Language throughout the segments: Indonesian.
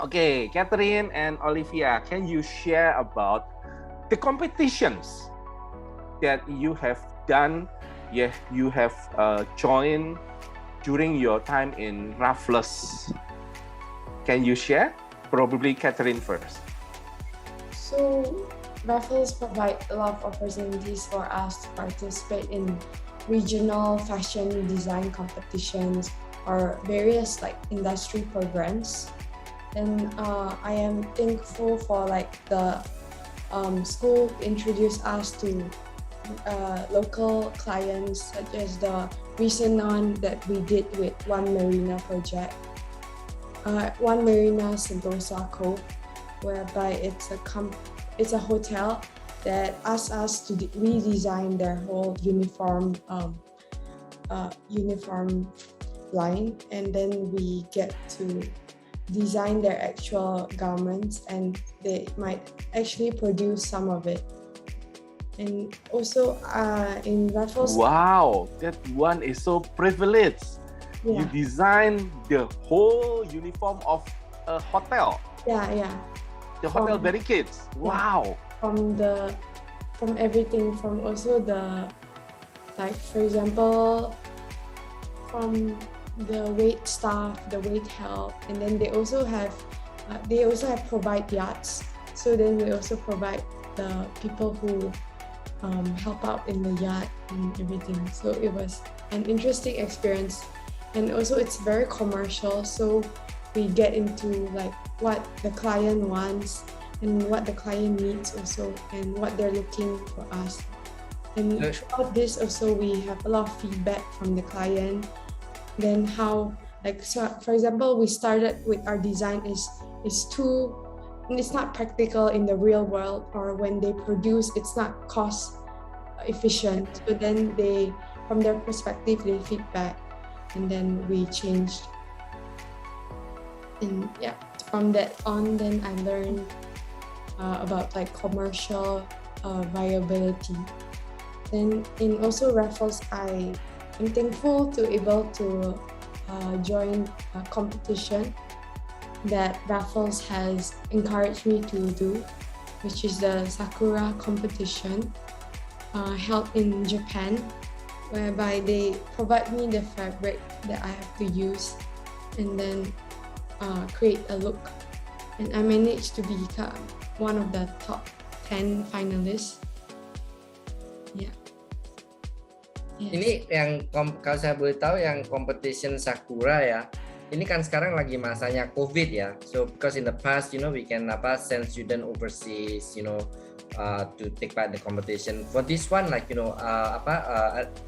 Okay, Catherine and Olivia, can you share about the competitions that you have done, you have joined during your time in Raffles? Can you share? Probably Catherine first. So Raffles provide a lot of opportunities for us to participate in regional fashion design competitions or various like industry programs. And I am thankful for like the school introduced us to local clients, such as the recent one that we did with One Marina project, One Marina Sentosa Cove, whereby it's a hotel that asked us to redesign their whole uniform line, and then we get to design their actual garments, and they might actually produce some of it. And also in Raffles. Wow, that one is so privileged. Yeah. You design the whole uniform of a hotel. Yeah. The hotel barricades. Wow. From everything, from also the, like for example, from the wait staff, the wait help, and then they also have provide yachts. So then we also provide the people who help out in the yacht and everything. So it was an interesting experience, and also it's very commercial. So we get into like what the client wants and what the client needs also, and what they're looking for us. And throughout this also we have a lot of feedback from the client. Then how, like, so for example, we started with our design is it's not practical in the real world, or when they produce it's not cost efficient. So then they, from their perspective, they feedback, and then we changed. And yeah, from that on, then I learned about like commercial viability. Then in also Raffles, I am thankful to able to join a competition that Raffles has encouraged me to do, which is the Sakura competition held in Japan, whereby they provide me the fabric that I have to use and then create a look. And I managed to become one of the top 10 finalists. Yeah. Yes. Ini yang kalau saya boleh tahu yang competition Sakura ya. Ini kan sekarang lagi masanya COVID ya. So because in the past, we can send student overseas, to take part in the competition. For this one, like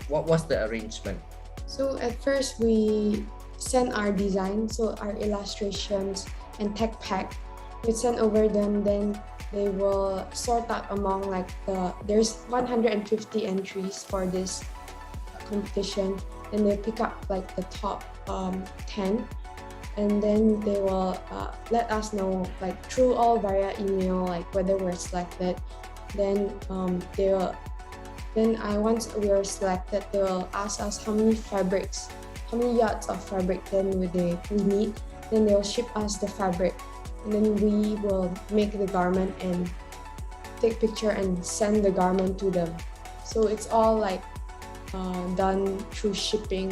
what was the arrangement? So at first we send our design, so our illustrations and tech pack. We send over them, then they will sort out among like there's 150 entries for this competition, and they pick up like the top 10, and then they will let us know like through all via email like whether we're selected. Then once we are selected, they will ask us how many yards of fabric then we need. Then they'll ship us the fabric, and then we will make the garment and take picture and send the garment to them. So it's all like done through shipping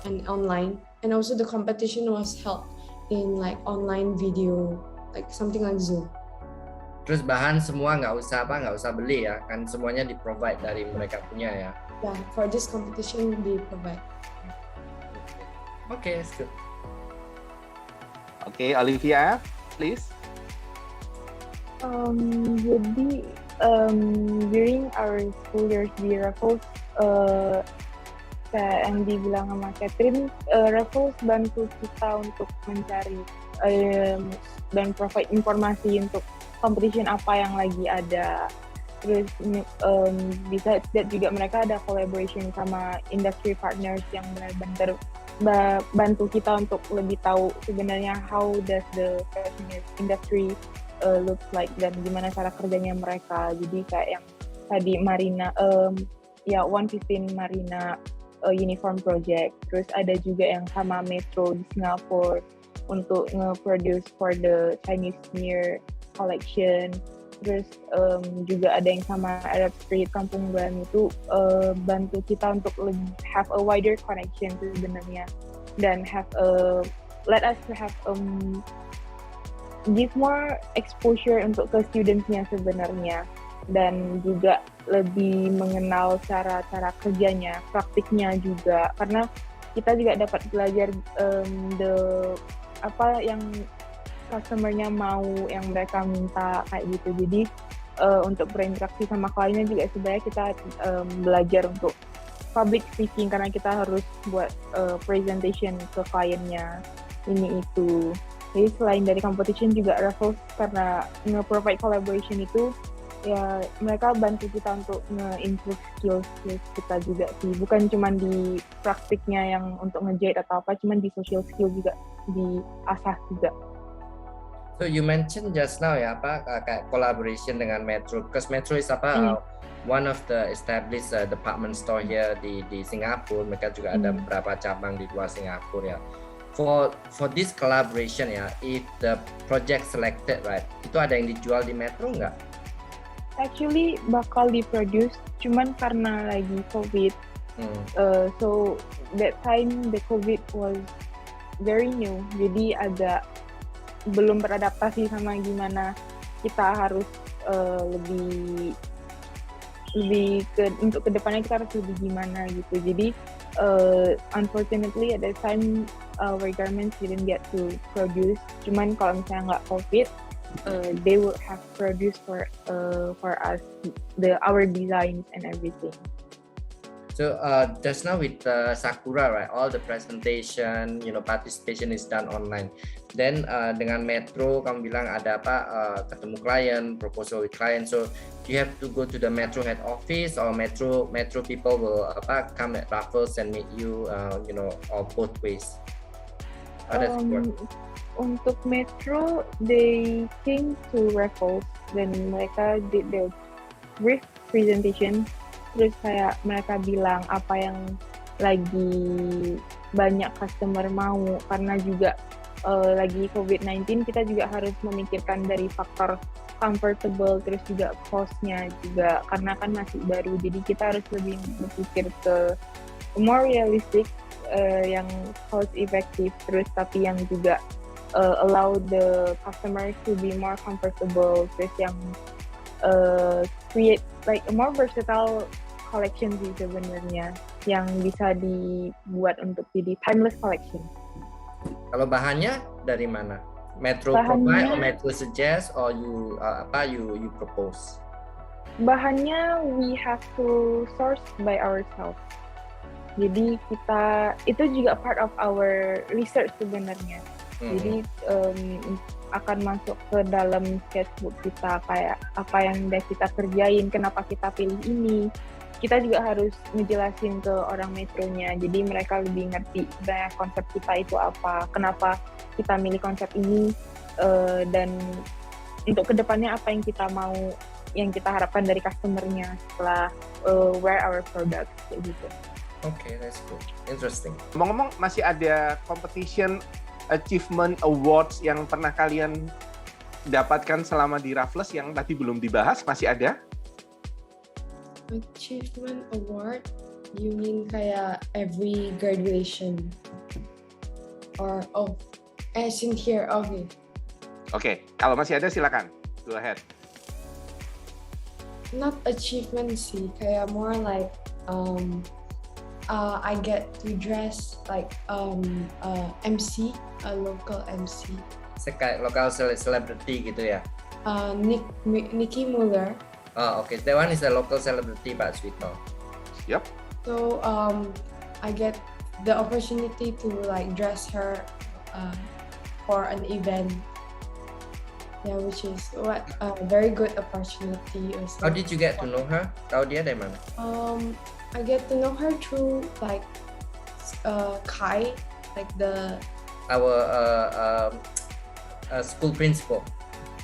and online. And also the competition was held in like online video, like something like Zoom. Terus bahan semua nggak usah beli ya, kan semuanya di provide dari mereka punya ya. Yeah, for this competition they provide. Okay, that's good. Okay, Olivia, please. Jadi during our school years di Raffles, kayak yang dibilang sama Catherine, Raffles bantu kita untuk mencari dan provide informasi untuk competition apa yang lagi ada. Terus bisa juga mereka ada collaboration sama industry partners yang benar-benar bantu kita untuk lebih tahu sebenarnya how does the fashion industry looks like dan gimana cara kerjanya mereka. Jadi kayak yang tadi Marina, 115 Marina uniform project. Terus ada juga yang sama Metro di Singapura untuk nge-produce for the Chinese New Year collection. Terus juga ada yang sama Arab Street Kampung Glam itu bantu kita untuk have a wider connection sebenarnya, dan let us to have give more exposure untuk ke studentsnya sebenarnya, dan juga lebih mengenal cara-cara kerjanya, praktiknya juga, karena kita juga dapat belajar apa yang customer-nya mau, yang mereka minta kayak gitu. Jadi untuk berinteraksi sama kliennya juga sebenarnya kita belajar untuk public speaking, karena kita harus buat presentation ke kliennya ini itu. Jadi selain dari competition juga Raffles karena nge-provide collaboration itu ya mereka bantu kita untuk nge-improve skills kita juga sih, bukan cuma di praktiknya yang untuk ngejahit atau apa, cuma di social skill juga diasah juga. So you mentioned just now ya kayak collaboration dengan Metro, because Metro is one of the established department store here di Singapura. Mereka juga ada beberapa cabang di luar Singapura ya. For this collaboration ya, if the project selected right, itu ada yang dijual di Metro nggak? Actually bakal diproduce, cuman karena lagi COVID. So that time the COVID was very new, jadi agak belum beradaptasi sama gimana kita harus lebih untuk kedepannya kita harus lebih gimana gitu. Jadi unfortunately at that time our garments didn't get to produce. Cuman kalau misalnya nggak COVID, they would have produced for us our designs and everything. So just now with Sakura, right, all the presentation, participation is done online. Then dengan Metro, kamu bilang ada ketemu klien, proposal with client. So you have to go to the Metro head office, or Metro people will come at Raffles and meet you, or both ways. How does it work? Untuk Metro, they came to Raffles, dan mereka did the brief presentation. Terus kayak mereka bilang apa yang lagi banyak customer mau, karena juga lagi COVID-19 kita juga harus memikirkan dari faktor comfortable, terus juga cost-nya juga karena kan masih baru, jadi kita harus lebih berpikir ke more realistic, yang cost effective, terus tapi yang juga allow the customer to be more comfortable, terus yang create like a more versatile collection sih sebenarnya, yang bisa dibuat untuk jadi timeless collection. Kalau bahannya dari mana? Metro provide or Metro suggest, or you propose? Bahannya we have to source by ourselves. Jadi kita itu juga part of our research sebenarnya. Jadi akan masuk ke dalam sketchbook kita, kayak apa yang udah kita kerjain, kenapa kita pilih ini. Kita juga harus ngejelasin ke orang Metronya, jadi mereka lebih ngerti sebenarnya konsep kita itu apa, kenapa kita milih konsep ini, dan untuk kedepannya apa yang kita mau, yang kita harapkan dari customernya setelah wear our products kayak gitu. Okay, that's good, interesting. Ngomong-ngomong, masih ada competition achievement awards yang pernah kalian dapatkan selama di Raffles yang tadi belum dibahas, masih ada? Achievement award, you mean kayak every graduation? Or as in here, okay. Oke, kalau masih ada silakan, go ahead. Not achievement sih, kayak more like I get to dress like MC, a local MC. Kayak local celebrity gitu ya? Nicky Muller. Oh, okay. That one is a local celebrity, Pak Swito. Yep. So I get the opportunity to like dress her for an event. Yeah, which is what a very good opportunity. Also. How did you get to know her? Tahu dia dari mana? I get to know her through like Kai, like our school principal.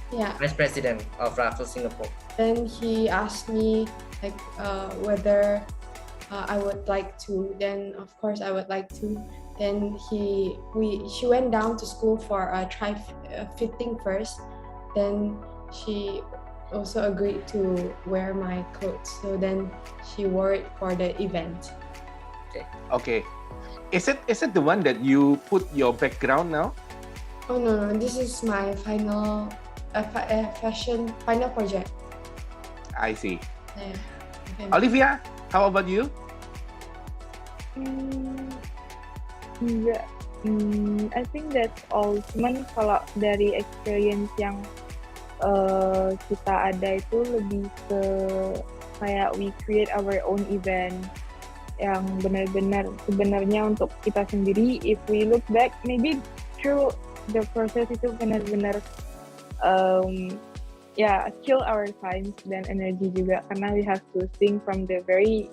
Yeah. Vice President of Raffles Singapore. Then he asked me like whether I would like to. Then of course I would like to. Then she went down to school for a fitting first. Then she also agreed to wear my clothes. So then she wore it for the event. Okay. Is it the one that you put your background now? Oh no, this is my final fashion final project. I see. Yeah. Okay. Olivia, how about you? Enggak, I think that's all. Cuman kalau dari experience yang kita ada itu lebih ke kayak we create our own event yang benar-benar sebenarnya untuk kita sendiri. If we look back, maybe through the process itu benar-benar kill our time dan energy juga karena we have to think from the very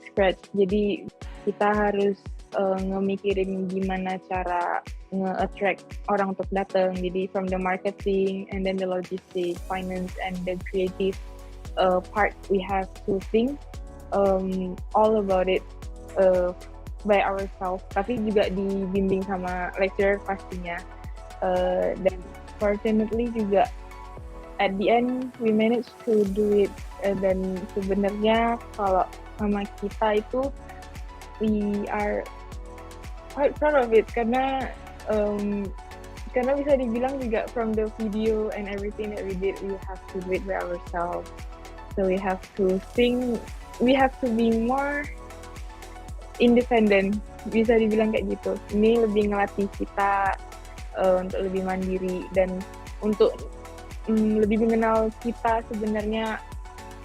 scratch. Jadi kita harus ngemikirin gimana cara nge-attract orang untuk datang. Jadi from the marketing and then the logistics, finance and the creative part we have to think all about it by ourselves. Tapi juga dibimbing sama lecturer pastinya. Dan fortunately juga at the end we managed to do it. Dan sebenarnya kalau sama kita itu we are quite proud of it karena bisa dibilang juga from the video and everything that we did, we have to do it by ourselves. So we have to think, we have to be more independent, bisa dibilang kayak gitu. Ini lebih ngelatih kita untuk lebih mandiri dan untuk lebih mengenal kita sebenarnya,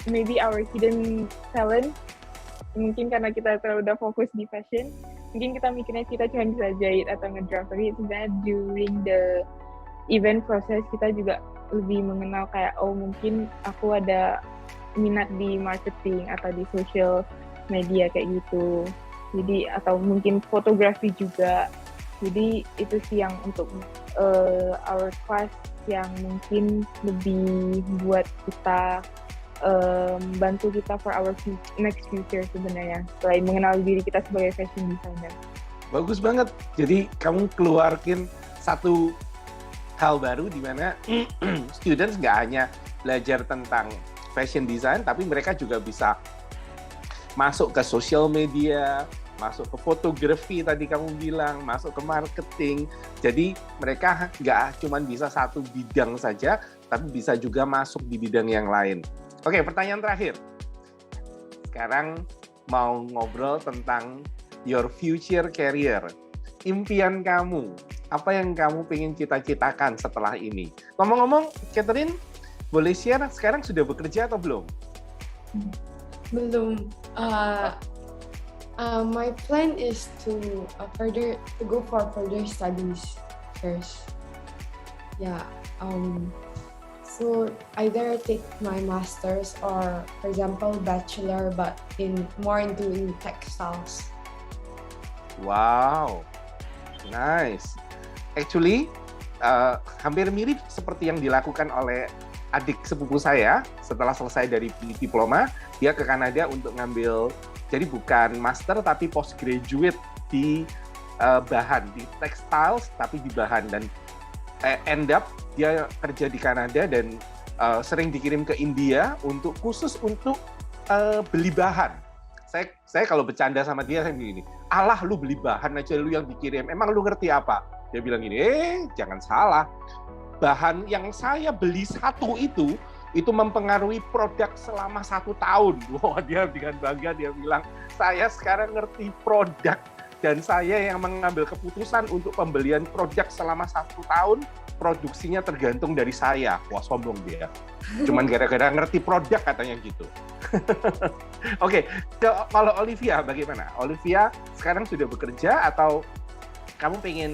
maybe our hidden talent. Mungkin karena kita terlalu udah fokus di fashion, mungkin kita mikirnya kita cuma bisa jahit atau ngedraft, tapi sebenarnya during the event process kita juga lebih mengenal kayak mungkin aku ada minat di marketing atau di social media kayak gitu. Jadi atau mungkin fotografi juga. Jadi itu sih yang untuk our class yang mungkin lebih buat kita bantu kita for our next future sebenarnya, selain mengenal diri kita sebagai fashion designer. Bagus banget. Jadi kamu keluarkan satu hal baru di mana students nggak hanya belajar tentang fashion design, tapi mereka juga bisa masuk ke social media, masuk ke fotografi tadi kamu bilang, masuk ke marketing. Jadi mereka nggak cuma bisa satu bidang saja, tapi bisa juga masuk di bidang yang lain. Oke, pertanyaan terakhir. Sekarang mau ngobrol tentang your future career. Impian kamu, apa yang kamu pengen cita-citakan setelah ini? Ngomong-ngomong, Catherine, boleh share sekarang sudah bekerja atau belum? Belum. My plan is to go for further studies first. Yeah. So either take my master's or, for example, bachelor, but more into textiles. Wow, nice. Actually, hampir mirip seperti yang dilakukan oleh adik sepupu saya. Setelah selesai dari diploma, dia ke Kanada untuk ngambil, jadi bukan master tapi postgraduate di bahan, di textiles tapi di bahan, dan end up dia kerja di Kanada dan sering dikirim ke India khusus untuk beli bahan. Saya kalau bercanda sama dia, saya begini, alah lu beli bahan aja lu yang dikirim, emang lu ngerti apa? Dia bilang gini, jangan salah, bahan yang saya beli satu itu mempengaruhi produk selama 1 tahun. Wah, dia dengan bangga dia bilang, saya sekarang ngerti produk dan saya yang mengambil keputusan untuk pembelian produk selama 1 tahun, produksinya tergantung dari saya. Wah, sombong dia. Cuman gara-gara ngerti produk katanya gitu. Oke, kalau Olivia bagaimana? Olivia sekarang sudah bekerja atau kamu pengen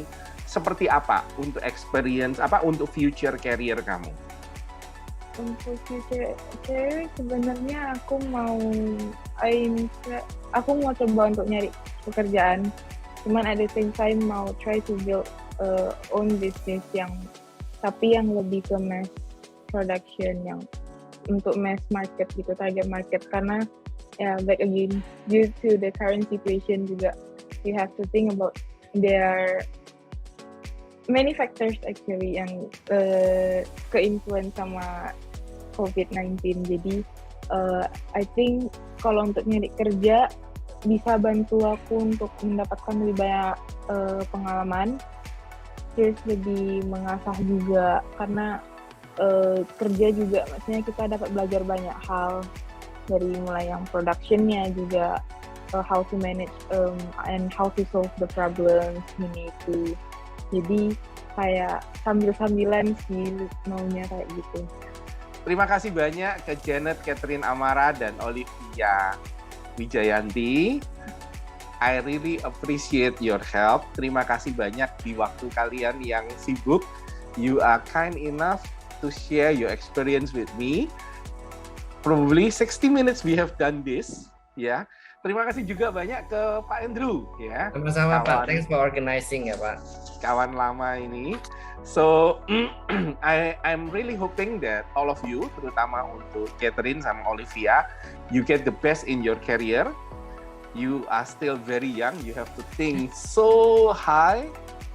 seperti apa untuk experience, untuk future career kamu? Untuk future career sebenarnya aku mau coba untuk nyari pekerjaan. Cuman at the same time mau try to build own business yang lebih ke mass production, yang untuk mass market gitu, target market, karena back again due to the current situation juga we have to think about there are many factors actually yang ke-influence sama COVID-19. Jadi I think kalau untuk nyari kerja bisa bantu aku untuk mendapatkan lebih banyak pengalaman, terus lebih mengasah juga karena kerja juga maksudnya kita dapat belajar banyak hal dari mulai yang productionnya juga how to manage and how to solve the problems we need to. Jadi kayak sambil-sambilan sih maunya kayak gitu. Terima kasih banyak ke Janet, Catherine Amara, dan Olivia Wijayanti. I really appreciate your help. Terima kasih banyak di waktu kalian yang sibuk. You are kind enough to share your experience with me. Probably 60 minutes we have done this, ya. Terima kasih juga banyak ke Pak Andrew, ya. Sama-sama Pak, thanks for organizing ya Pak. Kawan lama ini. So I'm really hoping that all of you, terutama untuk Catherine sama Olivia, you get the best in your career. You are still very young. You have to think so high.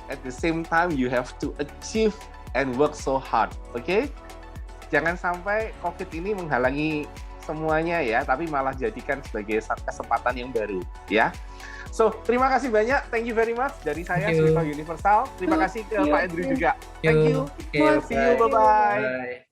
At the same time, you have to achieve and work so hard. Okay? Jangan sampai COVID ini menghalangi semuanya ya, tapi malah jadikan sebagai kesempatan yang baru ya. So, terima kasih banyak. Thank you very much dari saya Sriva Universal. Terima kasih ke Pak Andrew juga. Thank you. Okay, See you. Bye-bye. Bye.